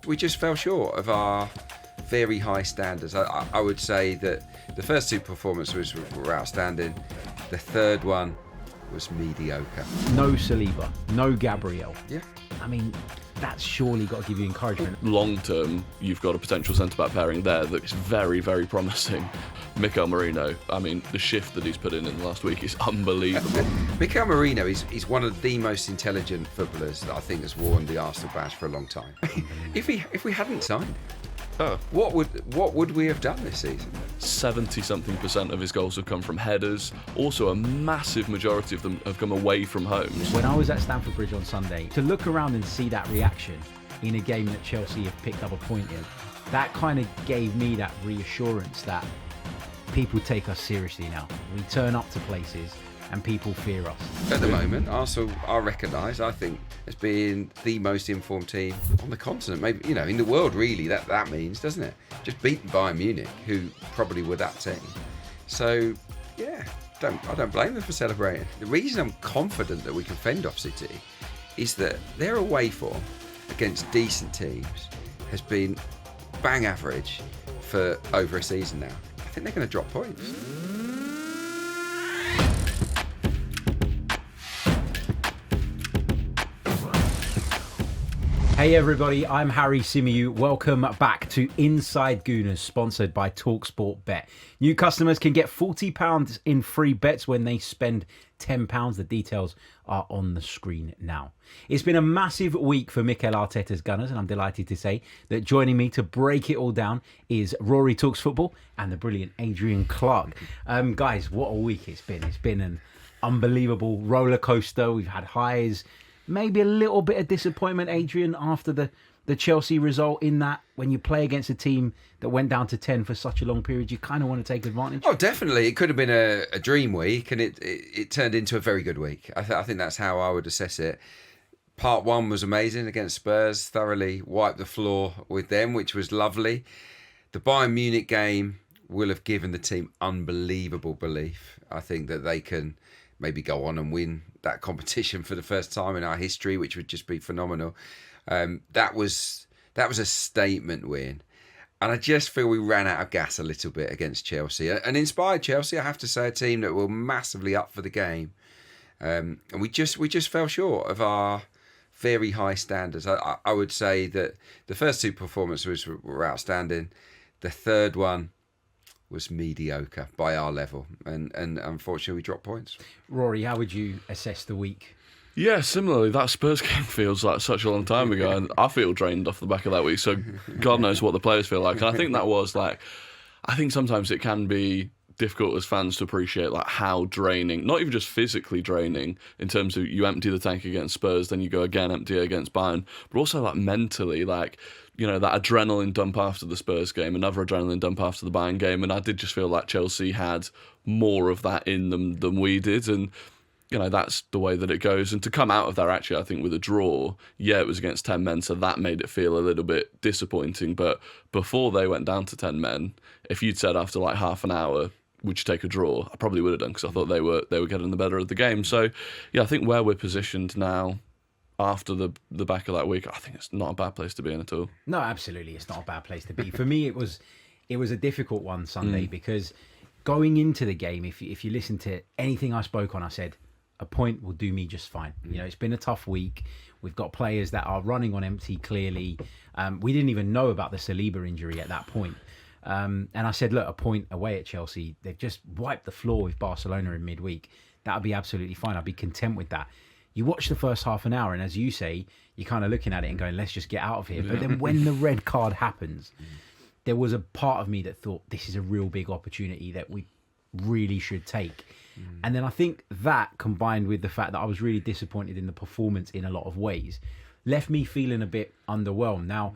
We just fell short of our very high standards. I would say that the first two performances were outstanding. The third one was mediocre. No Saliba, no Gabriel. Yeah. I mean, that's surely got to give you encouragement. Long term, you've got a potential centre-back pairing there that's very, very promising. Mikel Merino, I mean, the shift that he's put in the last week is unbelievable. Mikel Merino is one of the most intelligent footballers that I think has worn the Arsenal badge for a long time. If we hadn't signed him, what would we have done this season? 70-something% of his goals have come from headers. Also, a massive majority of them have come away from home. When I was at Stamford Bridge on Sunday, to look around and see that reaction in a game that Chelsea have picked up a point in, that kind of gave me that reassurance that people take us seriously now. We turn up to places and people fear us. At the moment, Arsenal are recognised, I think, as being the most informed team on the continent. Maybe, in the world, really, that means, doesn't it? Just beaten Bayern Munich, who probably were that team. So, yeah, I don't blame them for celebrating. The reason I'm confident that we can fend off City is that their away form against decent teams has been bang average for over a season now. I think they're going to drop points. Hey everybody, I'm Harry Symeou. Welcome back to Inside Gooners, sponsored by talkSPORT Bet. New customers can get £40 in free bets when they spend £10. The details are on the screen now. It's been a massive week for Mikel Arteta's Gunners, and I'm delighted to say that joining me to break it all down is Rory Talks Football and the brilliant Adrian Clarke. Guys, what a week it's been. It's been an unbelievable roller coaster. We've had highs, maybe a little bit of disappointment, Adrian, after the Chelsea result, in that when you play against a team that went down to 10 for such a long period, you kind of want to take advantage. Oh, definitely. It could have been a dream week, and it turned into a very good week. I think that's how I would assess it. Part one was amazing against Spurs, thoroughly wiped the floor with them, which was lovely. The Bayern Munich game will have given the team unbelievable belief. I think that they can maybe go on and win that competition for the first time in our history, which would just be phenomenal. That was a statement win. And I just feel we ran out of gas a little bit against Chelsea. And inspired Chelsea, I have to say, a team that were massively up for the game. And we just fell short of our very high standards. I would say that the first two performances were outstanding. The third one was mediocre by our level, and unfortunately we dropped points. Rory, how would you assess the week? Yeah, similarly, that Spurs game feels like such a long time ago, and I feel drained off the back of that week, so God knows what the players feel like. And I think that was I think sometimes it can be difficult as fans to appreciate how draining, not even just physically draining, in terms of you empty the tank against Spurs, then you go again empty against Bayern, but also mentally, that adrenaline dump after the Spurs game, another adrenaline dump after the Bayern game, and I did just feel like Chelsea had more of that in them than we did, and that's the way that it goes. And to come out of there, actually, I think with a draw, it was against 10 men, so that made it feel a little bit disappointing, but before they went down to 10 men, if you'd said after half an hour, would you take a draw? I probably would have done, because I thought they were getting the better of the game. So, I think where we're positioned now, after the back of that week, I think it's not a bad place to be in at all. No, absolutely, it's not a bad place to be. For me, it was a difficult one Sunday, because going into the game, if you listen to anything I spoke on, I said a point will do me just fine. It's been a tough week. We've got players that are running on empty, clearly. We didn't even know about the Saliba injury at that point. And I said, look, a point away at Chelsea, they've just wiped the floor with Barcelona in midweek. That would be absolutely fine. I'd be content with that. You watch the first half an hour, and as you say, you're kind of looking at it and going, let's just get out of here. But then when the red card happens, there was a part of me that thought, this is a real big opportunity that we really should take. And then I think that, combined with the fact that I was really disappointed in the performance in a lot of ways, left me feeling a bit underwhelmed. Now,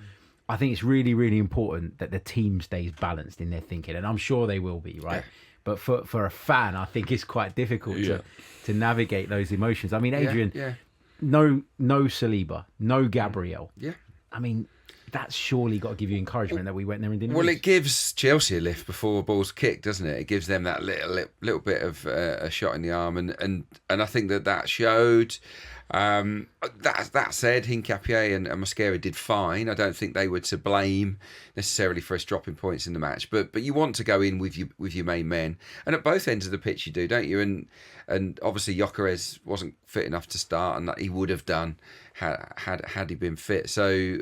I think it's really, really important that the team stays balanced in their thinking, and I'm sure they will be, right? Yeah. But for a fan, I think it's quite difficult to navigate those emotions. I mean, Adrian, no Saliba, no Gabriel. Yeah. I mean, that's surely got to give you encouragement that we went there and didn't lose. Well, it gives Chelsea a lift before a ball's kicked, doesn't it? It gives them that little bit of a shot in the arm, and I think that showed. That said, Hincapié and Mosquera did fine. I don't think they were to blame necessarily for us dropping points in the match, but you want to go in with your main men, and at both ends of the pitch you do, don't you? And obviously Gyökeres wasn't fit enough to start, and that he would have done had he been fit. So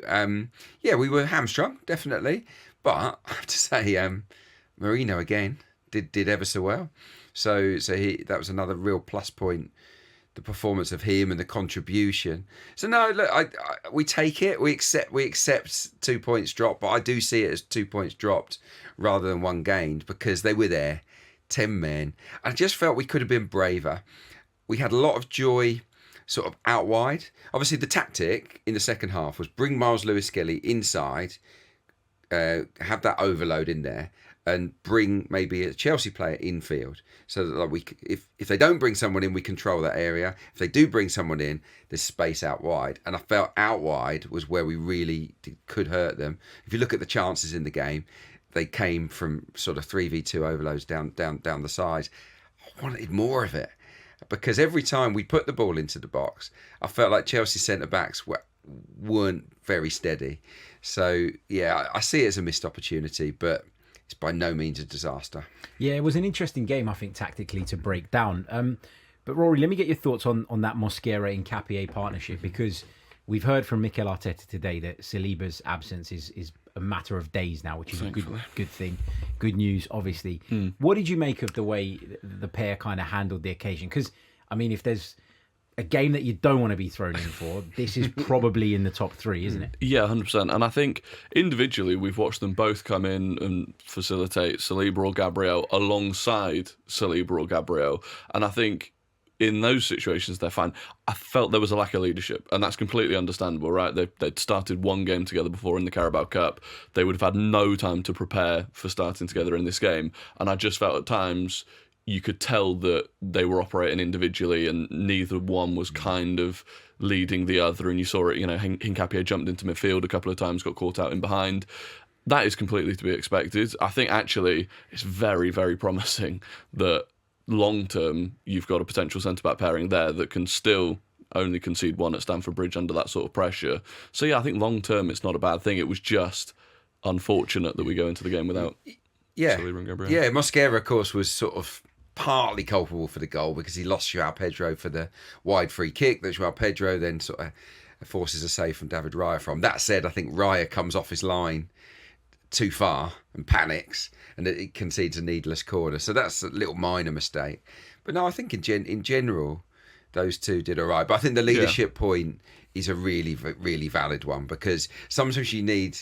we were hamstrung definitely, but I have to say Marino again did ever so well. So that was another real plus point. The performance of him and the contribution. So no, look, we take it. We accept 2 points dropped, but I do see it as 2 points dropped rather than one gained because they were there, 10 men. I just felt we could have been braver. We had a lot of joy, sort of out wide. Obviously, the tactic in the second half was bring Miles Lewis-Skelly inside, have that overload in there, and bring maybe a Chelsea player infield, so that if they don't bring someone in, we control that area. If they do bring someone in, there's space out wide, and I felt out wide was where we really could hurt them. If you look at the chances in the game, they came from sort of 3v2 overloads down the sides. I wanted more of it because every time we put the ball into the box, I felt like Chelsea centre backs weren't very steady. So yeah, I see it as a missed opportunity, but it's by no means a disaster. Yeah, it was an interesting game, I think, tactically to break down. But Rory, let me get your thoughts on that Mosquera and Hincapié partnership, because we've heard from Mikel Arteta today that Saliba's absence is a matter of days now, which is a good thing. Good news, obviously. What did you make of the way the pair kind of handled the occasion? Because, I mean, if there's a game that you don't want to be thrown in for, this is probably in the top three, isn't it? Yeah, 100%. And I think individually we've watched them both come in and facilitate Saliba or Gabriel alongside Saliba or Gabriel. And I think in those situations they're fine. I felt there was a lack of leadership, and that's completely understandable, right? They'd started one game together before in the Carabao Cup. They would have had no time to prepare for starting together in this game. And I just felt at times you could tell that they were operating individually and neither one was kind of leading the other. And you saw it, Hincapié jumped into midfield a couple of times, got caught out in behind. That is completely to be expected. I think actually it's very, very promising that long term you've got a potential centre-back pairing there that can still only concede one at Stamford Bridge under that sort of pressure. So yeah, I think long term it's not a bad thing. It was just unfortunate that we go into the game without Saliba and Gabriel. Yeah, Mosquera, of course, was sort of partly culpable for the goal because he lost João Pedro for the wide free kick that João Pedro then sort of forces a save from David Raya from. That said, I think Raya comes off his line too far and panics and it concedes a needless corner. So that's a little minor mistake. But no, I think in general, those two did all right. But I think the leadership point is a really, really valid one because sometimes you need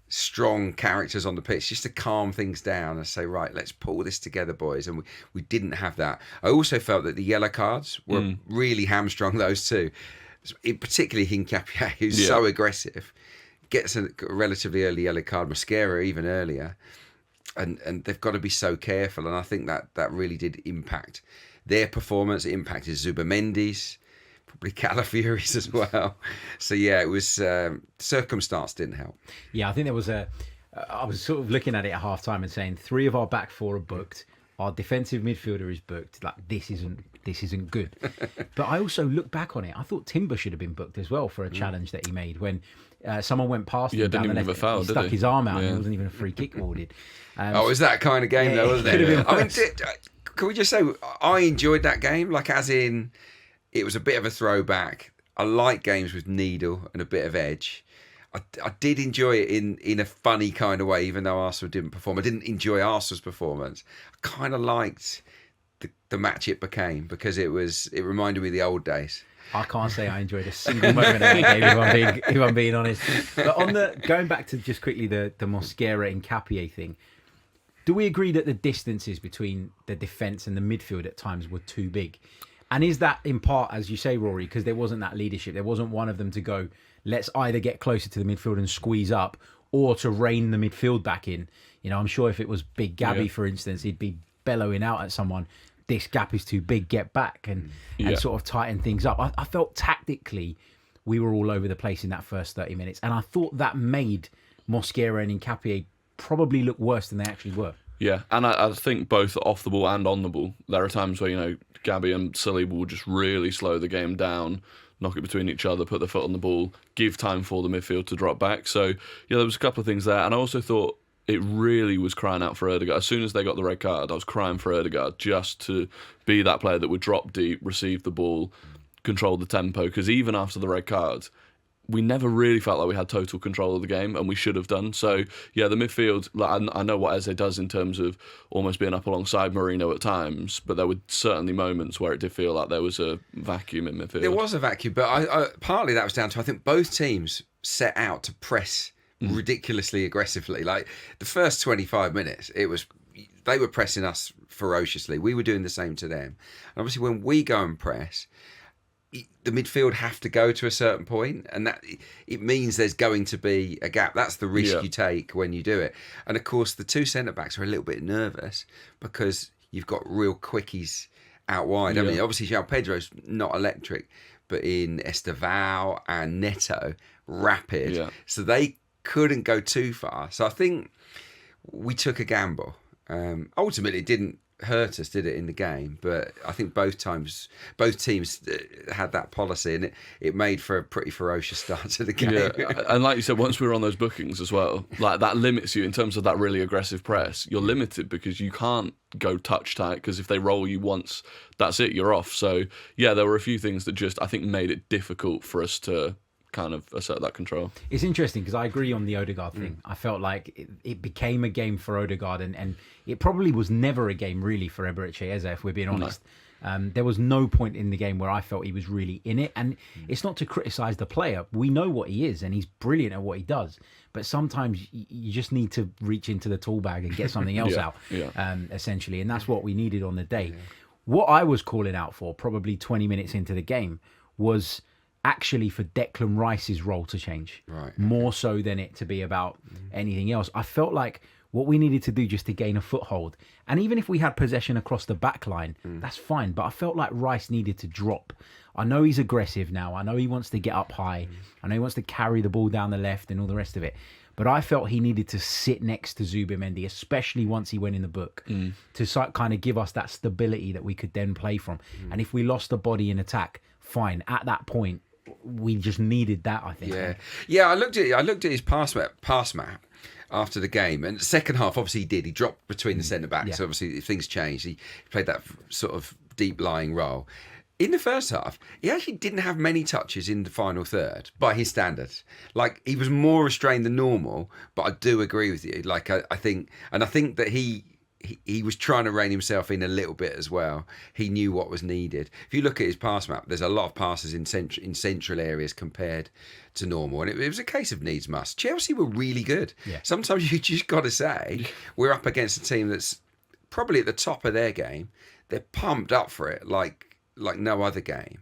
strong characters on the pitch just to calm things down and say, right, let's pull this together, boys. And we didn't have that. I also felt that the yellow cards were really hamstrung those two, particularly Hincapié, who's so aggressive, gets a relatively early yellow card, Mosquera even earlier, and they've got to be so careful. And I think that really did impact their performance. It impacted Zubamendi's, probably Calafiori's as well. So yeah, it was circumstance didn't help. Yeah, I think there was I was sort of looking at it at half time and saying 3 of our back 4 are booked. Our defensive midfielder is booked. Like this isn't good. But I also look back on it. I thought Timber should have been booked as well for a challenge that he made when someone went past him down the left. He stuck his arm out and it wasn't even a free kick awarded. It was that kind of game though, wasn't it? I mean, can we just say I enjoyed that game? Like as in, it was a bit of a throwback. I like games with needle and a bit of edge. I did enjoy it in a funny kind of way, even though Arsenal didn't perform. I didn't enjoy Arsenal's performance. I kind of liked the match it became because it reminded me of the old days. I can't say I enjoyed a single moment of the game if I'm being honest. But going back to just quickly the Mosquera and Hincapié thing, do we agree that the distances between the defence and the midfield at times were too big? And is that in part, as you say, Rory, because there wasn't that leadership? There wasn't one of them to go, let's either get closer to the midfield and squeeze up or to rein the midfield back in. I'm sure if it was Big Gabby, for instance, he'd be bellowing out at someone, this gap is too big, get back, and sort of tighten things up. I felt tactically we were all over the place in that first 30 minutes. And I thought that made Mosquera and Hincapié probably look worse than they actually were. Yeah, and I think both off the ball and on the ball, there are times where, Gabby and Saliba will just really slow the game down. knock it between each other, put their foot on the ball, give time for the midfield to drop back. So, yeah, there was a couple of things there. And I also thought it really was crying out for Ødegaard. As soon as they got the red card, I was crying for Ødegaard just to be that player that would drop deep, receive the ball, control the tempo. Because even after the red card, we never really felt like we had total control of the game, and we should have done. So, yeah, the midfield, like, I know what Eze does in terms of almost being up alongside Mourinho at times, but there were certainly moments where it did feel like there was a vacuum in midfield. There was a vacuum, but I partly that was down to, I think, both teams set out to press ridiculously aggressively. Like, the first 25 minutes, they were pressing us ferociously. We were doing the same to them. And obviously, when we go and press, the midfield have to go to a certain point, and that it means there's going to be a gap. That's the risk you take when you do it. And of course, the two centre backs are a little bit nervous because you've got real quickies out wide. I mean, obviously, João Pedro's not electric, but in Estevao and Neto, rapid. Yeah. So they couldn't go too far. So I think we took a gamble. Ultimately, it didn't hurt us, did it, in the game? But I think both teams had that policy, and it made for a pretty ferocious start to the game. Yeah, and like you said, once we were on those bookings as well, like that limits you in terms of that really aggressive press. You're limited because you can't go touch tight, because if they roll you once, that's it, you're off. So yeah, there were a few things that just, I think, made it difficult for us to kind of assert that control. It's interesting because I agree on the Ødegaard thing. I felt like it became a game for Ødegaard, and it probably was never a game really for Eberechi Eze, if we're being honest. No. There was no point in the game where I felt he was really in it, and it's not to criticise the player. We know what he is, and he's brilliant at what he does. But sometimes you just need to reach into the tool bag and get something else out, essentially, and that's what we needed on the day. Yeah. What I was calling out for, probably 20 minutes into the game, was actually for Declan Rice's role to change, more so than it to be about anything else. I felt like what we needed to do just to gain a foothold, and even if we had possession across the back line, that's fine, but I felt like Rice needed to drop. I know he's aggressive now, I know he wants to get up high, I know he wants to carry the ball down the left and all the rest of it, but I felt he needed to sit next to Zubimendi, especially once he went in the book, to kind of give us that stability that we could then play from. And if we lost a body in attack, fine. At that point, we just needed that, I think. Yeah. I looked at his pass map after the game, and the second half, obviously he did. He dropped between the centre backs. Yeah. Obviously, things changed. He played that sort of deep lying role. In the first half, he actually didn't have many touches in the final third by his standards. Like, he was more restrained than normal. But I do agree with you. Like, I think that he was trying to rein himself in a little bit as well. He knew what was needed. If you look at his pass map, there's a lot of passes in central areas compared to normal. And it was a case of needs must. Chelsea were really good. Yeah. Sometimes you just got to say, we're up against a team that's probably at the top of their game. They're pumped up for it like no other game.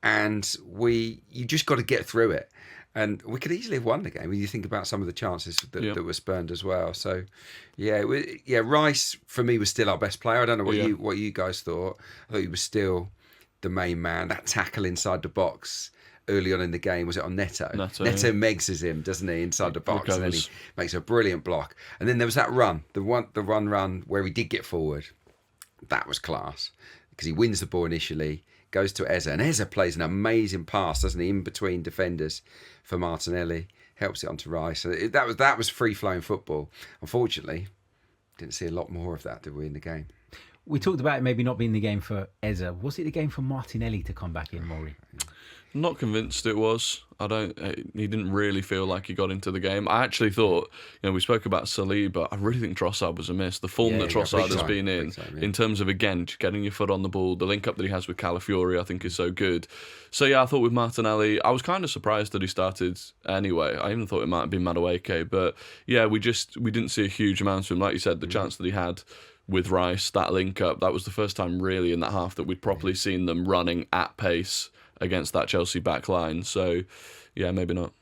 And you just got to get through it. And we could easily have won the game when you think about some of the chances that were spurned as well. So, Rice for me was still our best player. I don't know what you guys thought. I thought he was still the main man. That tackle inside the box early on in the game, was it on Neto? Neto megses him, doesn't he, inside the box, and then he makes a brilliant block. And then there was that run, the run where he did get forward. That was class because he wins the ball initially. Goes to Eze, and Eze plays an amazing pass, doesn't he, in between defenders for Martinelli, helps it onto Rice. So that was free-flowing football. Unfortunately, didn't see a lot more of that, did we, in the game? We talked about it maybe not being the game for Eze. Was it the game for Martinelli to come back in, Rory? Not convinced it was. He didn't really feel like he got into the game. I actually thought, we spoke about Saliba. I really think Trossard was a miss. The form that Trossard has been in terms of, again, just getting your foot on the ball, the link up that he has with Calafiori, I think is so good. So I thought with Martinelli, I was kind of surprised that he started anyway. I even thought it might have been Madueke, but we didn't see a huge amount of him. Like you said, the chance that he had with Rice, that link up, that was the first time really in that half that we'd properly seen them running at pace against that Chelsea back line. So, maybe not.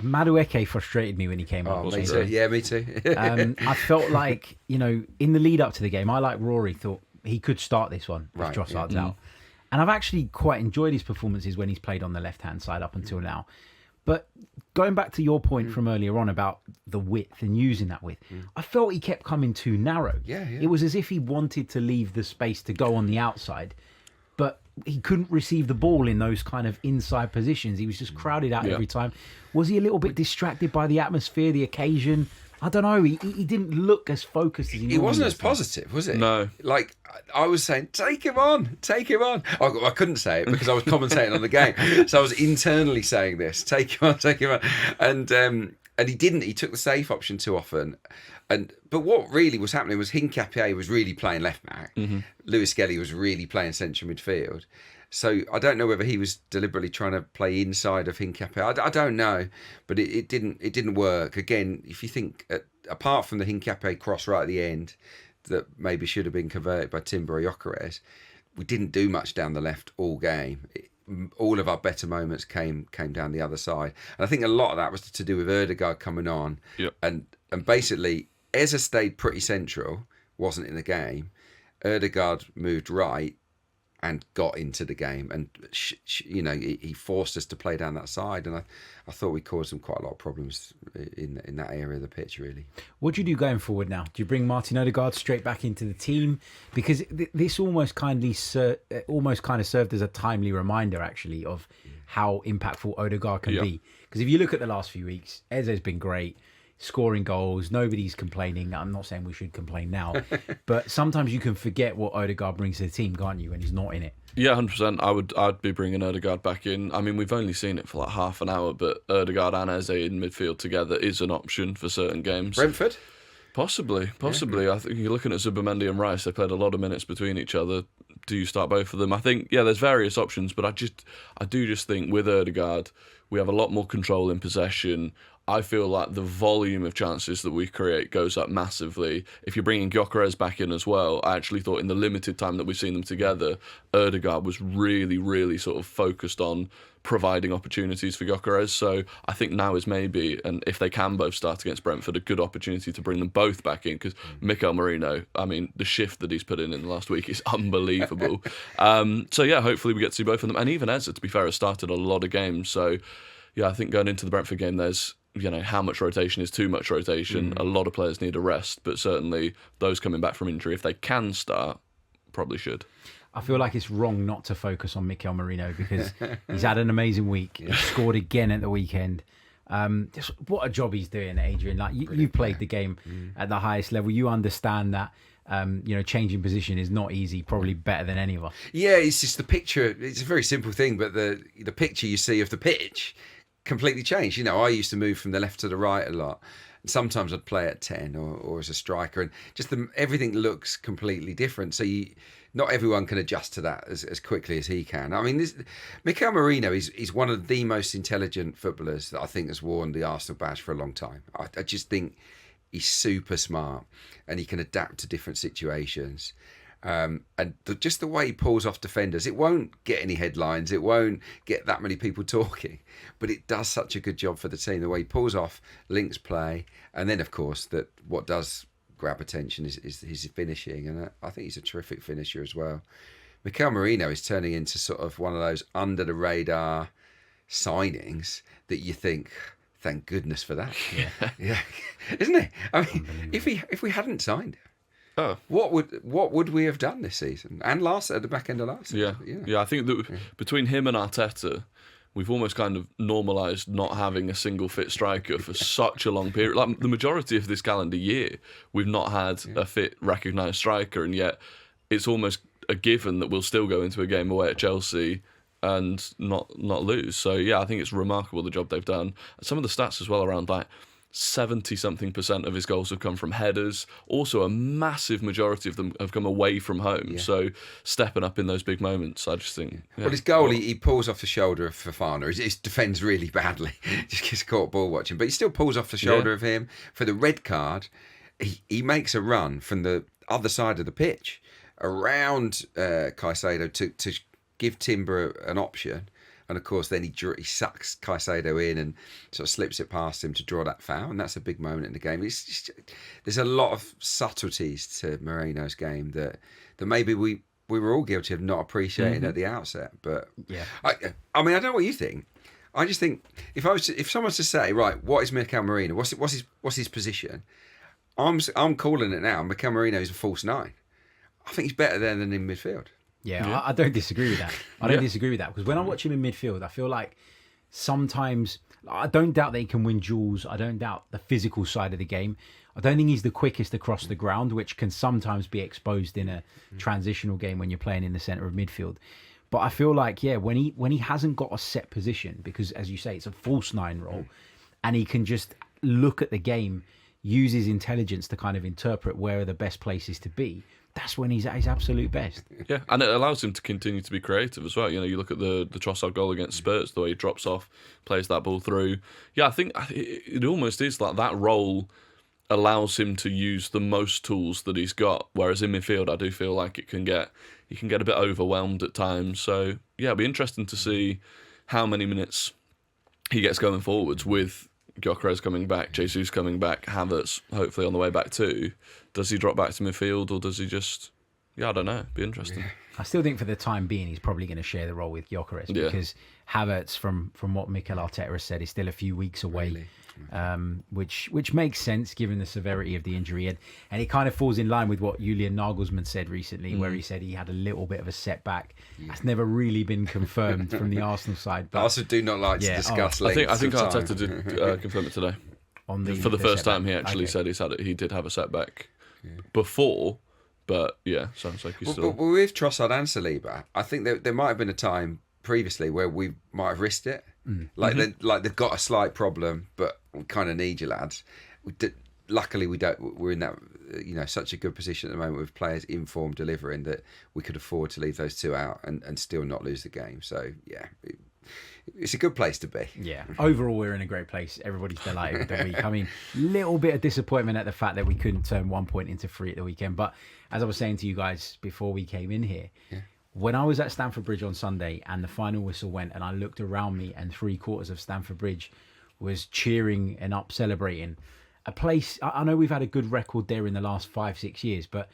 Madueke frustrated me when he came on. Me too. Yeah, me too. I felt like, in the lead up to the game, I, like Rory, thought he could start this one if Trossard's out. And I've actually quite enjoyed his performances when he's played on the left-hand side up until now. But going back to your point from earlier on about the width and using that width, I felt he kept coming too narrow. Yeah. It was as if he wanted to leave the space to go on the outside, but he couldn't receive the ball in those kind of inside positions. He was just crowded out every time. Was he a little bit distracted by the atmosphere, the occasion? I don't know. He didn't look as focused as he wasn't as does. positive, was it? No. Like, I was saying, take him on. I couldn't say it because I was commentating on the game. So I was internally saying this, take him on. And he didn't. He took the safe option too often. But what really was happening was Hincapié was really playing left back. Lewis Skelly was really playing central midfield. So I don't know whether he was deliberately trying to play inside of Hincapié. I don't know, but it didn't work. Again, if you think apart from the Hincapié cross right at the end, that maybe should have been converted by Timber or Gyökeres, we didn't do much down the left all game. All of our better moments came down the other side, and I think a lot of that was to do with Ødegaard coming on, and basically Eza stayed pretty central, wasn't in the game. Ødegaard moved right and got into the game, and he forced us to play down that side, and I thought we caused them quite a lot of problems in that area of the pitch. Really, what do you do going forward now? Do you bring Martin Ødegaard straight back into the team? Because this almost kind of served as a timely reminder, actually, of how impactful Ødegaard can be. Because if you look at the last few weeks, Eze's been great, scoring goals. Nobody's complaining. I'm not saying we should complain now, but sometimes you can forget what Ødegaard brings to the team, can't you, when he's not in it? Yeah, 100%. I'd be bringing Ødegaard back in. I mean, we've only seen it for like half an hour, but Ødegaard and Eze in midfield together is an option for certain games. Brentford? Possibly. I think you're looking at Zubimendi and Rice. They played a lot of minutes between each other. Do you start both of them? I think, there's various options, but I do just think with Ødegaard, we have a lot more control in possession. I feel like the volume of chances that we create goes up massively. If you're bringing Gyökeres back in as well, I actually thought in the limited time that we've seen them together, Ødegaard was really, really sort of focused on providing opportunities for Gyökeres. So I think now is maybe, and if they can both start against Brentford, a good opportunity to bring them both back in, because Mikel Merino, I mean, the shift that he's put in the last week is unbelievable. Hopefully we get to see both of them. And even Eze, to be fair, has started a lot of games. So, I think going into the Brentford game, there's how much rotation is too much rotation. A lot of players need a rest, but certainly those coming back from injury, if they can start, probably should. I feel like it's wrong not to focus on Mikel Merino because he's had an amazing week. He scored again at the weekend. Just what a job he's doing, Adrian. Like you've played the game at the highest level. You understand that changing position is not easy, probably better than any of us. Yeah, it's just the picture. It's a very simple thing, but the picture you see of the pitch completely changed. I used to move from the left to the right a lot. Sometimes I'd play at 10 or as a striker, and just everything looks completely different. So not everyone can adjust to that as quickly as he can. I mean, Mikel Merino is one of the most intelligent footballers that I think has worn the Arsenal badge for a long time. I just think he's super smart and he can adapt to different situations. Just the way he pulls off defenders, it won't get any headlines, it won't get that many people talking, but it does such a good job for the team. The way he pulls off links play, and then of course what does grab attention is his finishing, and I think he's a terrific finisher as well. Mikel Merino is turning into sort of one of those under the radar signings that you think, thank goodness for that. Yeah. Isn't it? I mean, if we hadn't signed him, what would we have done this season and at the back end of last season? I think that between him and Arteta, we've almost kind of normalised not having a single fit striker for such a long period. Like the majority of this calendar year, we've not had a fit recognised striker, and yet it's almost a given that we'll still go into a game away at Chelsea and not lose. So I think it's remarkable the job they've done. Some of the stats as well around like 70-something% of his goals have come from headers. Also, a massive majority of them have come away from home. So stepping up in those big moments, I just think. Well, his goal, he pulls off the shoulder of Fofana. He defends really badly. Just gets caught ball watching, but he still pulls off the shoulder of him. For the red card, he makes a run from the other side of the pitch around Caicedo to give Timber an option. And of course, then he sucks Caicedo in and sort of slips it past him to draw that foul. And that's a big moment in the game. There's a lot of subtleties to Moreno's game that maybe we were all guilty of not appreciating at the outset. But I mean, I don't know what you think. I just think if someone was to say, right, what is Mikel Merino? What's his position? I'm calling it now. Mikel Merino is a false nine. I think he's better there than in midfield. Yeah, I don't disagree with that. I don't disagree with that because when I watch him in midfield, I feel like sometimes I don't doubt that he can win duels. I don't doubt the physical side of the game. I don't think he's the quickest across the ground, which can sometimes be exposed in a transitional game when you're playing in the centre of midfield. But I feel like, when he hasn't got a set position, because as you say, it's a false nine role, and he can just look at the game, use his intelligence to kind of interpret where are the best places to be, that's when he's at his absolute best. Yeah, and it allows him to continue to be creative as well. You look at the Trossard goal against Spurs, the way he drops off, plays that ball through. Yeah, I think it almost is like that role allows him to use the most tools that he's got. Whereas in midfield, I do feel like he can get a bit overwhelmed at times. So yeah, it'll be interesting to see how many minutes he gets going forwards with Gyökeres coming back, Jesus coming back, Havertz hopefully on the way back too. Does he drop back to midfield or does he just? Yeah, I don't know. It'd be interesting. I still think for the time being, he's probably going to share the role with Gyökeres because Havertz, from what Mikel Arteta has said, is still a few weeks away. Which makes sense given the severity of the injury, and it kind of falls in line with what Julian Nagelsmann said recently, where he said he had a little bit of a setback. That's never really been confirmed from the Arsenal side. But I also do not like to discuss. I think Arteta did confirm it today. For the first time, he actually said he did have a setback before, but sounds like he's still. But with Trossard and Saliba, I think there might have been a time previously where we might have risked it. They've got a slight problem, but we kind of need you lads. Luckily, we don't. We're in that such a good position at the moment with players in form delivering that we could afford to leave those two out and still not lose the game. So it's a good place to be. Yeah, overall we're in a great place. Everybody's delighted with the week. I mean, little bit of disappointment at the fact that we couldn't turn 1 point into 3 at the weekend. But as I was saying to you guys before we came in here. When I was at Stamford Bridge on Sunday and the final whistle went and I looked around me and 3/4 of Stamford Bridge was cheering and up celebrating, a place, I know we've had a good record there in the last 5-6 years, but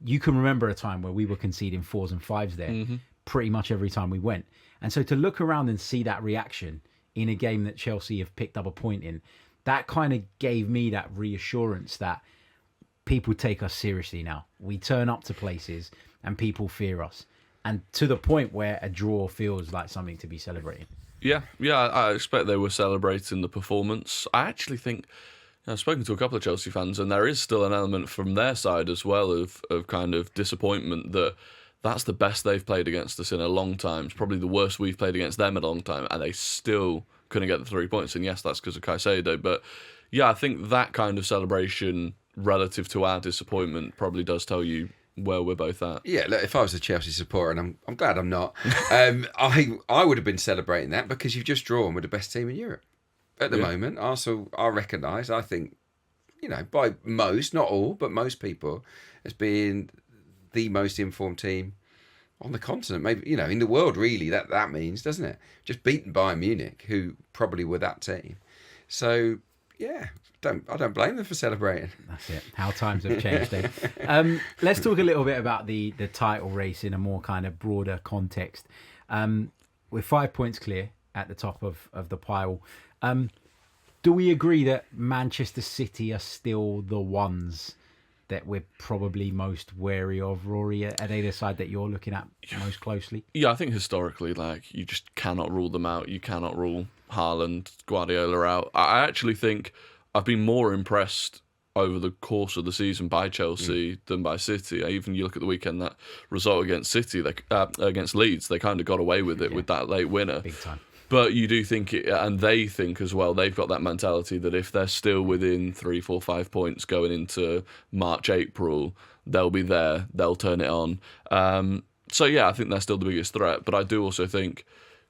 you can remember a time where we were conceding 4s and 5s there pretty much every time we went. And so to look around and see that reaction in a game that Chelsea have picked up a point in, that kind of gave me that reassurance that people take us seriously now. We turn up to places and people fear us. And to the point where a draw feels like something to be celebrating. Yeah, I expect they were celebrating the performance. I actually think, I've spoken to a couple of Chelsea fans, and there is still an element from their side as well of kind of disappointment that that's the best they've played against us in a long time. It's probably the worst we've played against them in a long time, and they still couldn't get the 3 points. And yes, that's because of Caicedo. But yeah, I think that kind of celebration relative to our disappointment probably does tell you where we're both at. Yeah, look, if I was a Chelsea supporter, and I'm glad I'm not, I would have been celebrating that because you've just drawn with the best team in Europe at the moment. Arsenal are recognised, I think, by most, not all, but most people, as being the most informed team on the continent, maybe in the world. Really, that means, doesn't it? Just beaten Bayern Munich, who probably were that team. So I don't blame them for celebrating. That's it. How times have changed, Dave. Let's talk a little bit about the title race in a more kind of broader context. We're 5 points clear at the top of the pile. Do we agree that Manchester City are still the ones that we're probably most wary of, Rory? Are they the side that you're looking at most closely? Yeah, I think historically, you just cannot rule them out. You cannot rule Haaland, Guardiola out. I actually think I've been more impressed over the course of the season by Chelsea than by City. Even you look at the weekend, that result against City, against Leeds, they kind of got away with it with that late winner. Big time. But you do think, and they think as well, they've got that mentality that if they're still within 3, 4, 5 points going into March, April, they'll be there, they'll turn it on. So yeah, I think they're still the biggest threat. But I do also think,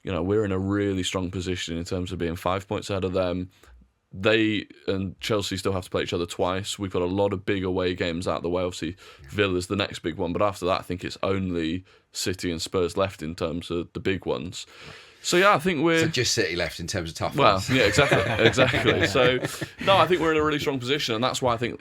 we're in a really strong position in terms of being 5 points ahead of them. They and Chelsea still have to play each other twice. We've got a lot of big away games out of the way. Obviously, Villa's the next big one. But after that, I think it's only City and Spurs left in terms of the big ones. So yeah, I think we're... So just City left in terms of tough ones. Well, yeah, exactly. So, no, I think we're in a really strong position. And that's why I think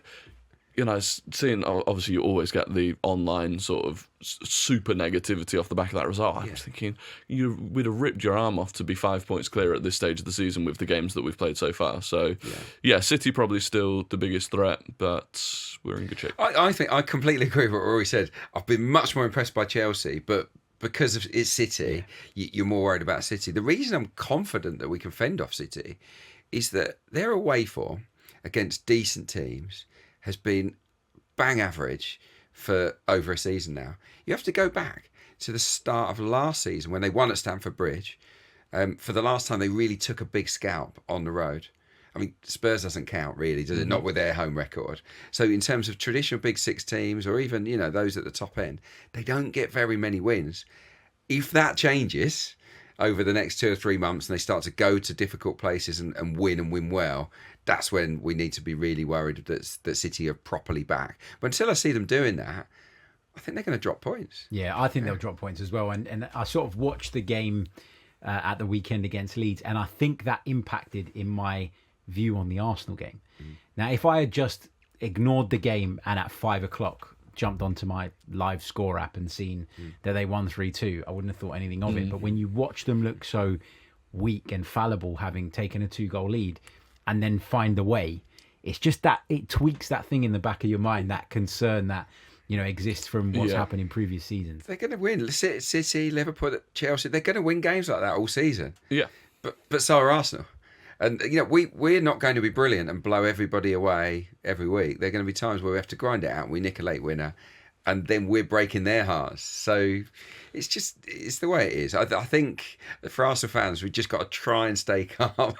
seeing, obviously you always get the online sort of super negativity off the back of that result. I was thinking we'd have ripped your arm off to be 5 points clear at this stage of the season with the games that we've played so far. So, City probably still the biggest threat, but we're in good shape. I think I completely agree with what Rory said. I've been much more impressed by Chelsea, but because it's City, you're more worried about City. The reason I'm confident that we can fend off City is that their away form against decent teams has been bang average for over a season now. You have to go back to the start of last season when they won at Stamford Bridge. For the last time they really took a big scalp on the road. I mean, Spurs doesn't count really, does it? Not with their home record. So in terms of traditional Big Six teams, or even those at the top end, they don't get very many wins. If that changes over the next 2 or 3 months and they start to go to difficult places and win well, that's when we need to be really worried that City are properly back. But until I see them doing that, I think they're going to drop points. Yeah, I think they'll drop points as well. And I sort of watched the game at the weekend against Leeds, and I think that impacted in my view on the Arsenal game. Now, if I had just ignored the game and at 5 o'clock jumped onto my live score app and seen that they won 3-2, I wouldn't have thought anything of it. But when you watch them look so weak and fallible, having taken a 2-goal lead, and then find a way, it's just that it tweaks that thing in the back of your mind, that concern that exists from what's happened in previous seasons. They're going to win. City, Liverpool, Chelsea, they're going to win games like that all season. Yeah. But so are Arsenal. And we're not going to be brilliant and blow everybody away every week. There are going to be times where we have to grind it out and we nick a late winner, and then we're breaking their hearts. So it's the way it is. I think for Arsenal fans, we've just got to try and stay calm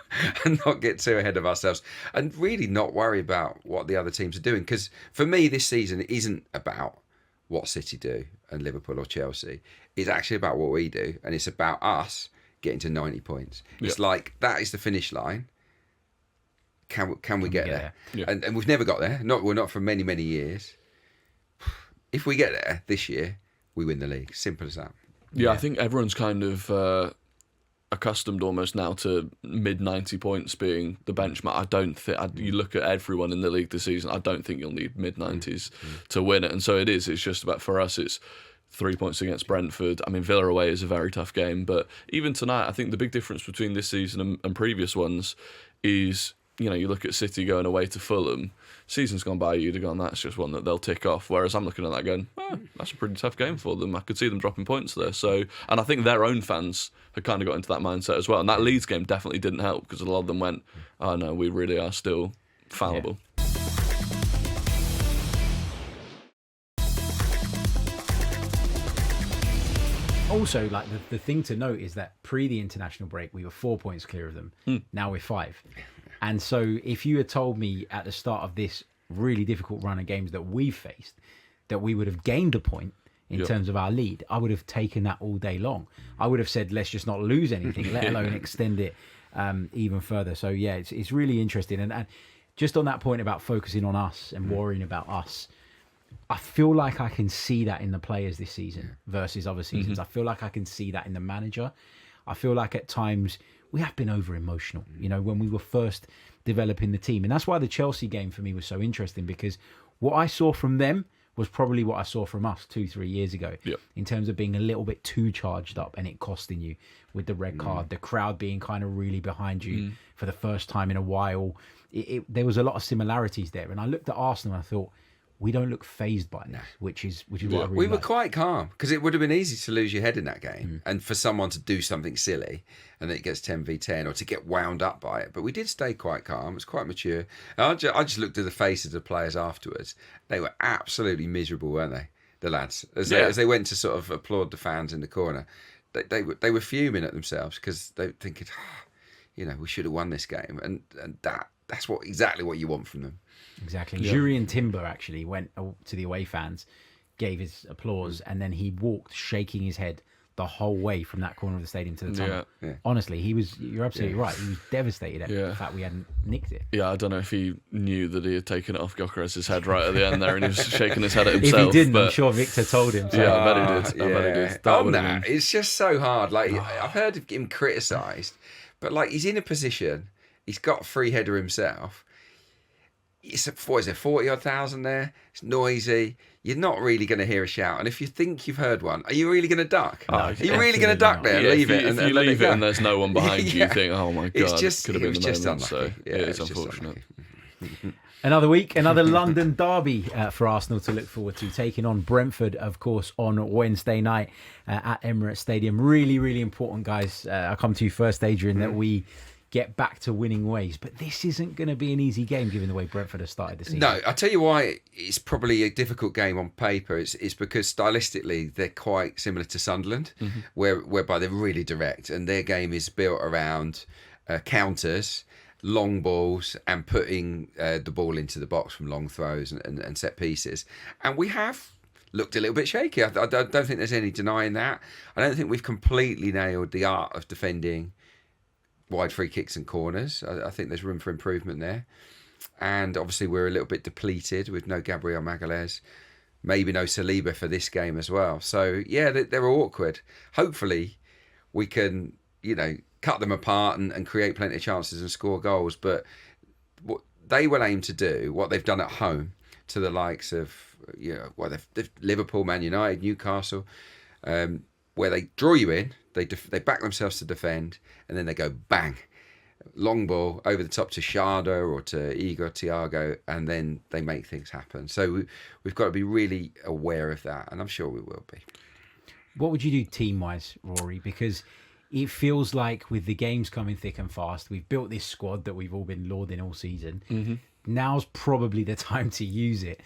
and not get too ahead of ourselves, and really not worry about what the other teams are doing. Because for me, this season isn't about what City do and Liverpool or Chelsea. It's actually about what we do, and it's about us getting to 90 points. It's like that is the finish line. Can we get there? Yeah. And we've never got there. We're not for many, many years. If we get there this year, we win the league. Simple as that. Yeah, I think everyone's kind of accustomed almost now to mid-90 points being the benchmark. I don't think you look at everyone in the league this season. I don't think you'll need mid-90s to win it, and so it is. It's just about, for us, it's 3 points against Brentford. I mean, Villa away is a very tough game, but even tonight, I think the big difference between this season and previous ones is, you look at City going away to Fulham. Season's gone by, you'd have gone, that's just one that they'll tick off. Whereas I'm looking at that going, that's a pretty tough game for them. I could see them dropping points there. So, and I think their own fans have kind of got into that mindset as well. And that Leeds game definitely didn't help, because a lot of them went, oh no, we really are still fallible. Yeah. Also, like the thing to note is that pre the international break, we were 4 points clear of them. Now we're 5. And so if you had told me at the start of this really difficult run of games that we've faced, that we would have gained a point in terms of our lead, I would have taken that all day long. I would have said, let's just not lose anything, let alone extend it even further. So yeah, it's really interesting. And just on that point about focusing on us and worrying about us, I feel like I can see that in the players this season versus other seasons. I feel like I can see that in the manager. I feel like at times we have been over emotional, when we were first developing the team. And that's why the Chelsea game for me was so interesting, because what I saw from them was probably what I saw from us 2-3 years ago in terms of being a little bit too charged up and it costing you with the red card, the crowd being kind of really behind you for the first time in a while. There was a lot of similarities there. And I looked at Arsenal and I thought, we don't look phased by this, which is what I really We were like. quite calm, because it would have been easy to lose your head in that game and for someone to do something silly and then it gets 10v10 or to get wound up by it. But we did stay quite calm. It was quite mature. And I just looked at the faces of the players afterwards. They were absolutely miserable, weren't they? The lads. As they went to sort of applaud the fans in the corner, they were fuming at themselves because they were thinking, we should have won this game. And that's exactly what you want from them. Exactly. Jurien Timber actually went to the away fans, gave his applause, and then he walked shaking his head the whole way from that corner of the stadium to the tunnel. Yeah. Honestly, you're absolutely right. He was devastated at the fact we hadn't nicked it. Yeah, I don't know if he knew that he had taken it off Gyökeres's head right at the end there and he was shaking his head at himself. If he didn't, I'm sure Victor told him. So. Yeah, I bet he did. It's just so hard. Like, I've heard him criticised, but like he's in a position, he's got a free header himself. it's what is there, 40-odd thousand there? It's noisy. You're not really going to hear a shout. And if you think you've heard one, are you really going to duck? Are you really going to duck there and leave it? If you leave it and there's no one behind you, you think, oh my God, it's just, could have been the moment. Unlucky. So Yeah, it is unfortunate. Another week, another London derby for Arsenal to look forward to, taking on Brentford, of course, on Wednesday night at Emirates Stadium. Really, really important, guys. I'll come to you first, Adrian, that we get back to winning ways. But this isn't going to be an easy game, given the way Brentford have started the season. No, I'll tell you why it's probably a difficult game on paper. It's because stylistically they're quite similar to Sunderland, whereby they're really direct, and their game is built around counters, long balls, and putting the ball into the box from long throws and set pieces. And we have looked a little bit shaky. I don't think there's any denying that. I don't think we've completely nailed the art of defending wide free kicks and corners. I think there's room for improvement there. And obviously we're a little bit depleted with no Gabriel Magalhaes, maybe no Saliba for this game as well. So, yeah, they're awkward. Hopefully we can, cut them apart and create plenty of chances and score goals. But what they will aim to do, what they've done at home to the likes of, they've Liverpool, Man United, Newcastle, where they draw you in, they back themselves to defend, and then they go bang, long ball over the top to Sharda or to Igor Thiago, and then they make things happen. So we've got to be really aware of that, and I'm sure we will be. What would you do team-wise, Rory? Because it feels like with the games coming thick and fast, we've built this squad that we've all been lauding all season. Mm-hmm. Now's probably the time to use it.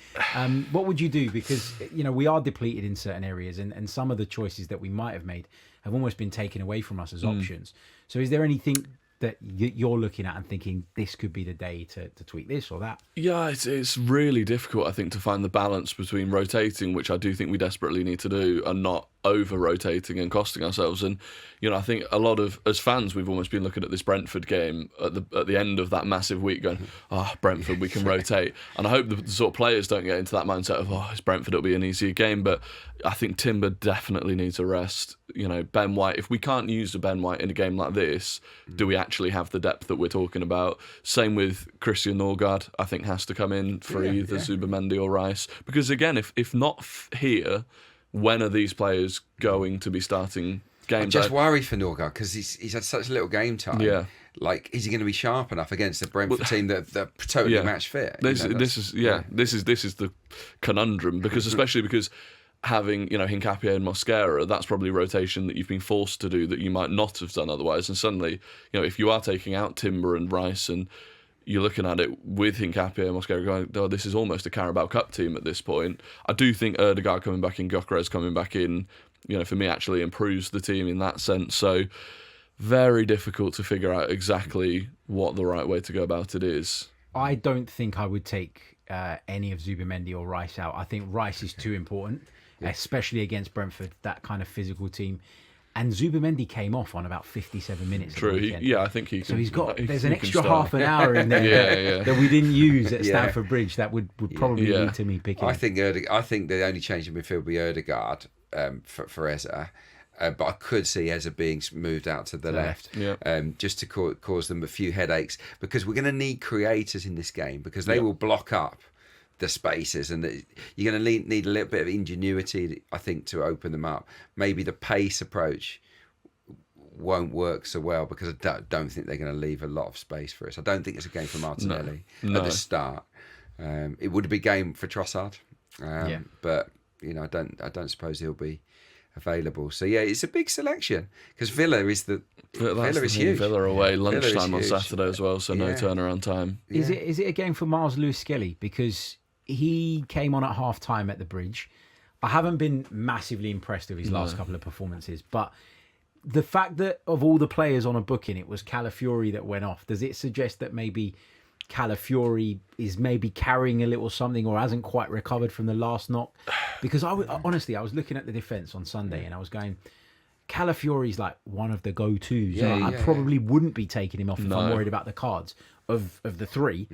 What would you do? Because, we are depleted in certain areas, and some of the choices that we might have made have almost been taken away from us as options. So is there anything that you're looking at and thinking this could be the day to tweak this or that? Yeah, it's really difficult, I think, to find the balance between rotating, which I do think we desperately need to do, and not over-rotating and costing ourselves. And, I think a lot of, as fans, we've almost been looking at this Brentford game at the end of that massive week going, Brentford, we can rotate. And I hope the sort of players don't get into that mindset of, it's Brentford, it'll be an easier game. But I think Timber definitely needs a rest. Ben White, if we can't use a Ben White in a game like this, do we actually have the depth that we're talking about? Same with Christian Norgard, I think has to come in for either Zubimendi or Rice. Because again, if not here, when are these players going to be starting games? I'm just worried for Norgard because he's had such little game time. Yeah. Like, is he going to be sharp enough against the Brentford team that they're totally match fit? This is the conundrum, because especially because having Hincapié and Mosquera, that's probably rotation that you've been forced to do that you might not have done otherwise. And suddenly, if you are taking out Timber and Rice and you're looking at it with Hincapié and Mosquera going, this is almost a Carabao Cup team at this point. I do think Erdegaard coming back in, Gyökeres coming back in, for me actually improves the team in that sense. So very difficult to figure out exactly what the right way to go about it is. I don't think I would take any of Zubimendi or Rice out. I think Rice is too important, especially against Brentford, that kind of physical team. And Zubimendi came off on about 57 minutes. True. I think he can. So he's got. There's an extra half an hour in there that we didn't use at Stamford Bridge. That would probably lead to me picking. I think the only change in midfield would be Erdegaard for Eze. But I could see Eze being moved out to the left, just to cause them a few headaches, because we're going to need creators in this game, because they will block up the spaces, and you're going to need a little bit of ingenuity, I think, to open them up. Maybe the pace approach won't work so well, because I don't think they're going to leave a lot of space for us. I don't think it's a game for Martinelli at the start. It would be a game for Trossard, but I don't suppose he'll be available. So it's a big selection, because Villa is huge. Villa away lunchtime on Saturday as well, so no turnaround time. Is it a game for Miles Lewis-Skelly? Because he came on at half time at the Bridge. I haven't been massively impressed with his last couple of performances, but the fact that of all the players on a booking, it was Calafiori that went off, does it suggest that maybe Calafiori is maybe carrying a little something, or hasn't quite recovered from the last knock? Because honestly, I was looking at the defence on Sunday and I was going, Calafiori's like one of the go-tos. I probably wouldn't be taking him off if I'm worried about the cards of the three,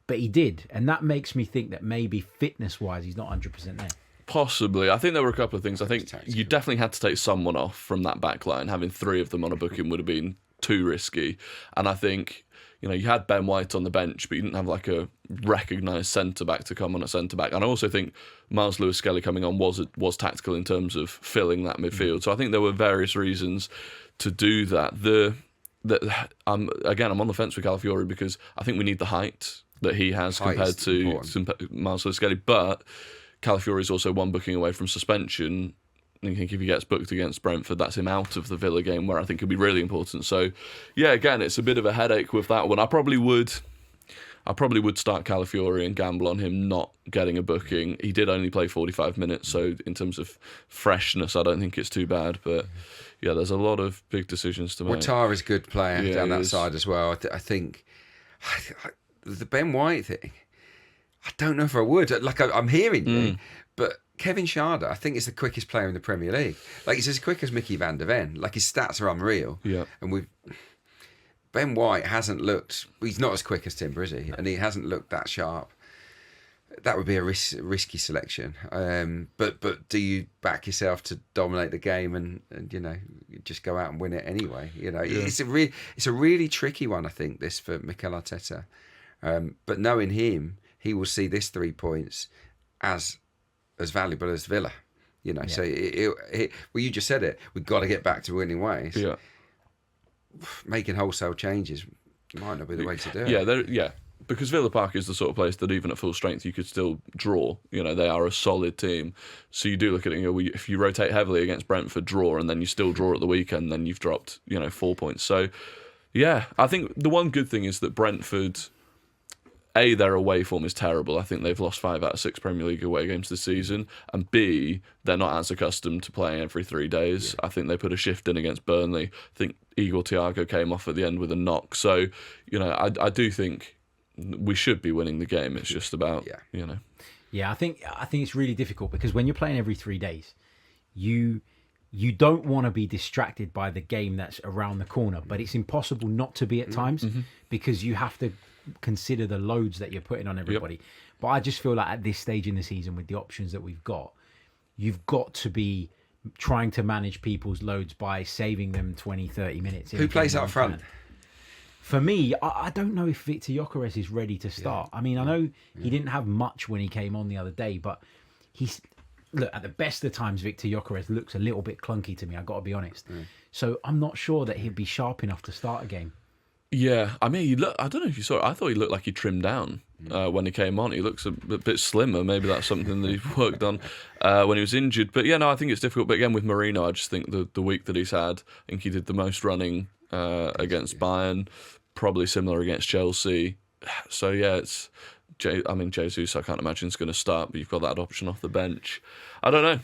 but he did. And that makes me think that maybe fitness-wise, he's not 100% there. Possibly. I think there were a couple of things. I think you definitely had to take someone off from that back line. Having three of them on a booking would have been too risky. And I think, you know, you had Ben White on the bench, but you didn't have like a recognised centre-back to come on at centre-back. And I also think Miles Lewis-Skelly coming on was tactical in terms of filling that midfield. So I think there were various reasons to do that. I'm on the fence with Calafiori because I think we need the height that he has compared to Miles Lewis-Skelly. But Calafiori is also one booking away from suspension. I think if he gets booked against Brentford, that's him out of the Villa game, where I think it'll be really important. So, yeah, again, it's a bit of a headache with that one. I probably would start Calafiori and gamble on him not getting a booking. He did only play 45 minutes, so in terms of freshness, I don't think it's too bad. But yeah, there's a lot of big decisions to make. Ouattara's a good player down that side as well. I think the Ben White thing, I don't know if I would. Like, I'm hearing you, but Kevin Schade, I think, is the quickest player in the Premier League. Like, he's as quick as Mickey van der Ven. Like, his stats are unreal. Yeah. And Ben White hasn't looked... He's not as quick as Timber, is he? And he hasn't looked that sharp. That would be a risky selection. But do you back yourself to dominate the game and you know, just go out and win it anyway? You know, it's a really tricky one, I think, this for Mikel Arteta. But knowing him, he will see this 3 points as valuable as Villa, you know. So well, you just said it. We've got to get back to winning ways. Yeah, making wholesale changes might not be the way to do it. Yeah, because Villa Park is the sort of place that even at full strength you could still draw. You know, they are a solid team. So you do look at it and go, well, if you rotate heavily against Brentford, draw, and then you still draw at the weekend, then you've dropped 4 points. So yeah, I think the one good thing is that Brentford, A, their away form is terrible. I think they've lost 5 out of 6 Premier League away games this season. And B, they're not as accustomed to playing every 3 days. I think they put a shift in against Burnley. I think Igor Thiago came off at the end with a knock. So, you know, I do think we should be winning the game. It's just about, you know. Yeah, I think it's really difficult because when you're playing every 3 days, you don't want to be distracted by the game that's around the corner, but it's impossible not to be at times because you have to consider the loads that you're putting on everybody. Yep. But I just feel like at this stage in the season, with the options that we've got, you've got to be trying to manage people's loads by saving them 20, 30 minutes. Who plays up front? For me, I don't know if Victor Gyökeres is ready to start. I mean, I know he didn't have much when he came on the other day, but look, at the best of times, Victor Gyökeres looks a little bit clunky to me, I've got to be honest. So I'm not sure that he'd be sharp enough to start a game. Yeah, I mean, I don't know if you saw it. I thought he looked like he trimmed down when he came on. He looks a bit slimmer. Maybe that's something that he worked on when he was injured. But yeah, no, I think it's difficult. But again, with Marino, I just think the week that he's had, I think he did the most running against Bayern, probably similar against Chelsea. So yeah, Jesus, I can't imagine is going to start, but you've got that option off the bench. I don't know.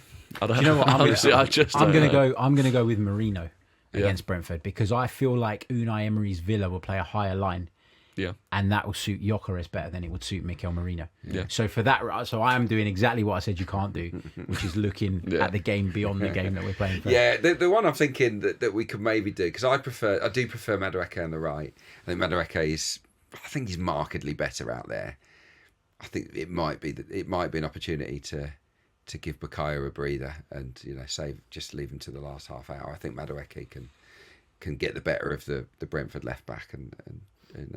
Do you know what? I'm going to go with Marino against Yeah. Brentford because I feel like Unai Emery's Villa will play a higher line. Yeah. And that will suit Gyökeres better than it would suit Mikel Marino. Yeah. So for that, so I am doing exactly what I said you can't do, which is looking at the game beyond the game that we're playing for. Yeah, the one I'm thinking that we could maybe do, because I do prefer Madueke on the right. I think Madueke he's markedly better out there. I think it might be an opportunity to give Bukayo a breather and just leave him to the last half hour. I think Madueke can get the better of the Brentford left back and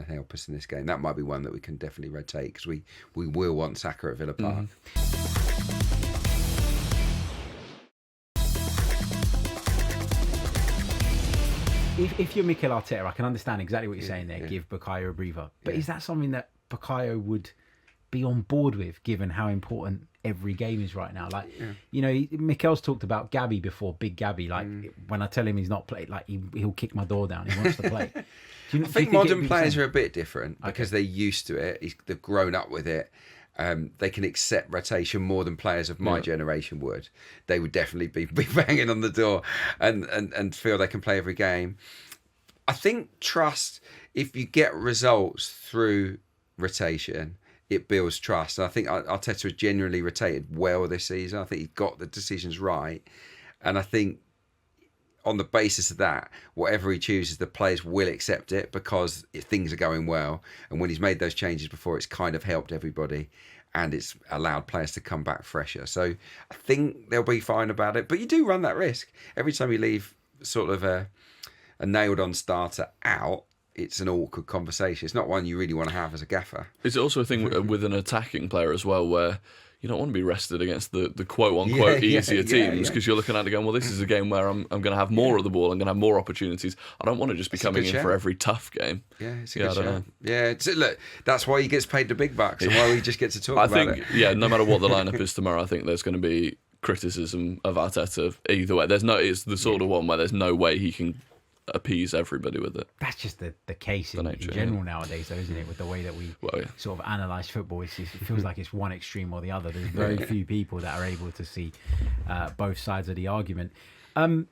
help us in this game. That might be one that we can definitely rotate because we will want Saka at Villa Park. If you're Mikel Arteta, I can understand exactly what you're saying there. Give Bukayo a breather, but is that something that Bukayo would be on board with, given how important every game is right now? Mikel's talked about Gabby before, Big Gabby. When I tell him he's not played, he'll kick my door down. He wants to play. I think modern players are a bit different because they're used to it. They've grown up with it. They can accept rotation more than players of my generation would. They would definitely be banging on the door and feel they can play every game. I think trust, if you get results through rotation, it builds trust. And I think Arteta has genuinely rotated well this season. I think he's got the decisions right. And I think on the basis of that, whatever he chooses, the players will accept it because things are going well. And when he's made those changes before, it's kind of helped everybody and it's allowed players to come back fresher. So I think they'll be fine about it. But you do run that risk. Every time you leave sort of a a nailed-on starter out, it's an awkward conversation. It's not one you really want to have as a gaffer. Is it also a thing with an attacking player as well, where you don't want to be rested against the quote-unquote easier teams, because you're looking at it going, well, this is a game where I'm going to have more of the ball, I'm going to have more opportunities. I don't want to just be coming in for every tough game. Yeah, it's a good show. Yeah, look, that's why he gets paid the big bucks and why we just get to talk about it. Yeah, no matter what the lineup is tomorrow, I think there's going to be criticism of Arteta either way. It's the sort of one where there's no way he can appease everybody with it. That's just the case in general nowadays, though, isn't it? With the way that we sort of analyse football, it feels like it's one extreme or the other. There's very few people that are able to see both sides of the argument. In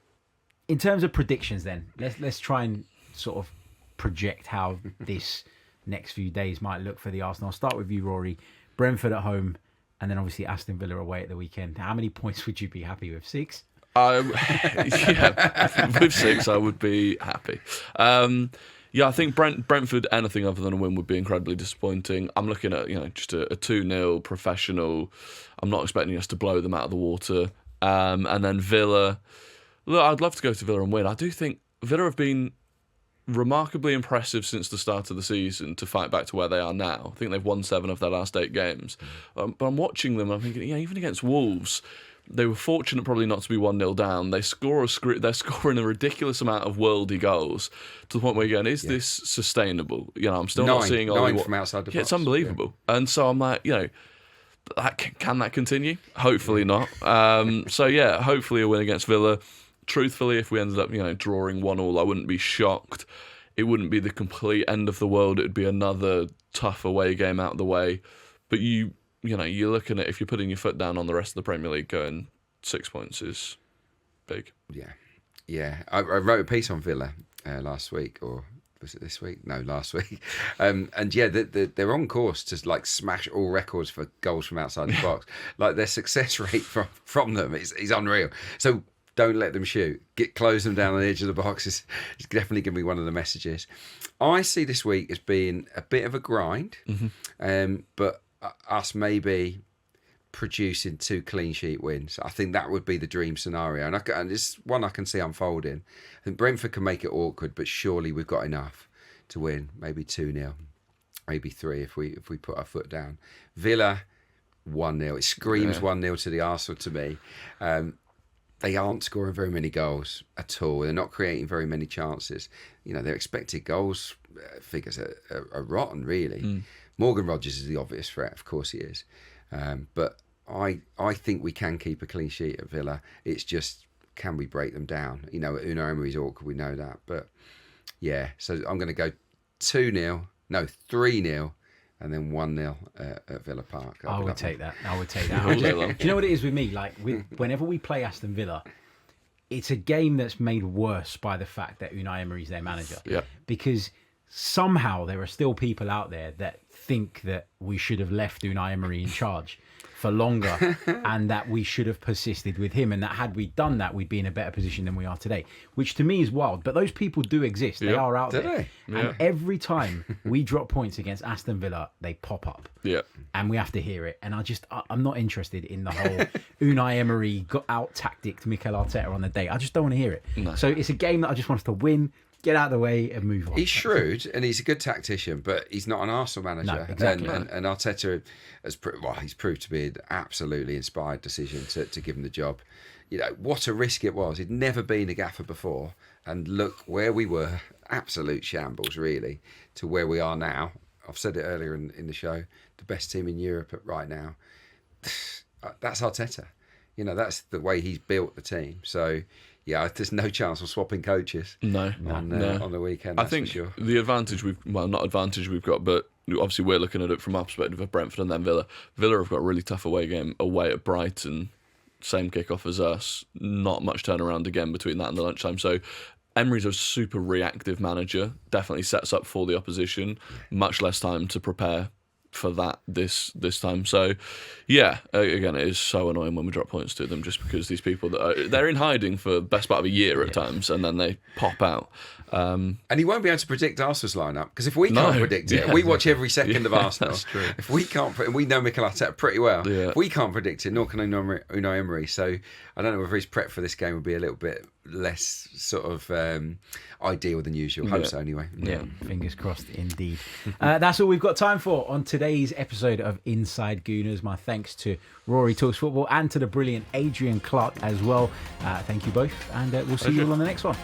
terms of predictions, then let's try and sort of project how this next few days might look for the Arsenal. I'll start with you, Rory. Brentford at home, and then obviously Aston Villa away at the weekend. How many points would you be happy with? 6? Yeah, with 6 I would be happy. I think Brentford, anything other than a win would be incredibly disappointing. I'm looking at just a 2-0 professional. I'm not expecting us to blow them out of the water. And then Villa, look, I'd love to go to Villa and win. I do think Villa have been remarkably impressive since the start of the season to fight back to where they are now. I think they've won 7 of their last 8 games. But I'm watching them and I'm thinking, even against Wolves, they were fortunate probably not to be 1-0 down. They're scoring a ridiculous amount of worldy goals to the point where you're going, is this sustainable? I'm still not seeing 9 from outside the box. It's unbelievable. Yeah. And so I'm like, can that continue? Hopefully not. Hopefully a win against Villa. Truthfully, if we ended up, drawing 1-1, I wouldn't be shocked. It wouldn't be the complete end of the world. It would be another tough away game out of the way. But you're looking at, if you're putting your foot down on the rest of the Premier League, going 6 points is big. Yeah. I wrote a piece on Villa last week, or was it this week? No, last week. They're on course to smash all records for goals from outside the box. Their success rate from them is unreal. So don't let them shoot. Close them down on the edge of the box is definitely going to be one of the messages. I see this week as being a bit of a grind, but us maybe producing 2 clean sheet wins. I think that would be the dream scenario, and it's one I can see unfolding. I think Brentford can make it awkward, but surely we've got enough to win. Maybe 2-0, maybe 3 if we put our foot down. Villa 1-0. It screams 1-0 to the Arsenal to me. They aren't scoring very many goals at all. They're not creating very many chances. Their expected goals figures are rotten, really. Morgan Rogers is the obvious threat, of course he is. But I think we can keep a clean sheet at Villa. It's just, can we break them down? Unai Emery's awkward, we know that. But yeah, so I'm going to go 3-0, and then 1-0 at Villa Park. I would take that. Do you know what it is with me? Whenever we play Aston Villa, it's a game that's made worse by the fact that Unai Emery's their manager. Yeah. Because somehow there are still people out there that think that we should have left Unai Emery in charge for longer and that we should have persisted with him, and that had we done that, we'd be in a better position than we are today, which to me is wild. But those people do exist. They are out there. And every time we drop points against Aston Villa, they pop up. Yeah. And we have to hear it. And I'm not interested in the whole Unai Emery got out-tacticked Mikel Arteta on the day. I just don't want to hear it. No. So it's a game that I just want us to win, get out of the way and move on. He's shrewd and he's a good tactician, but he's not an Arsenal manager. No, exactly. And Arteta he's proved to be an absolutely inspired decision to give him the job. What a risk it was. He'd never been a gaffer before, and look where we were. Absolute shambles, really, to where we are now. I've said it earlier in the show, the best team in Europe right now. That's Arteta. That's the way he's built the team. So yeah, there's no chance of swapping coaches. No. On the weekend. I think for sure. The advantage not advantage we've got, but obviously we're looking at it from our perspective of Brentford and then Villa. Villa have got a really tough away game away at Brighton, same kickoff as us. Not much turnaround again between that and the lunchtime. So Emery's a super reactive manager. Definitely sets up for the opposition. Much less time to prepare for that this time. So, yeah, again, it is so annoying when we drop points to them, just because these people they're in hiding for the best part of a year at times, and then they pop out. And he won't be able to predict Arsenal's lineup, because if we can't predict it, we watch every second of Arsenal. That's true. If we can't, and we know Mikel Arteta pretty well. Yeah. If we can't predict it, nor can Unai Emery. So I don't know whether his prep for this game would be a little bit less sort of ideal than usual. Hope so, anyway. Yeah, fingers crossed indeed. That's all we've got time for on today's episode of Inside Gooners. My thanks to Rory Talks Football and to the brilliant Adrian Clarke as well. Thank you both, and we'll see you all on the next one.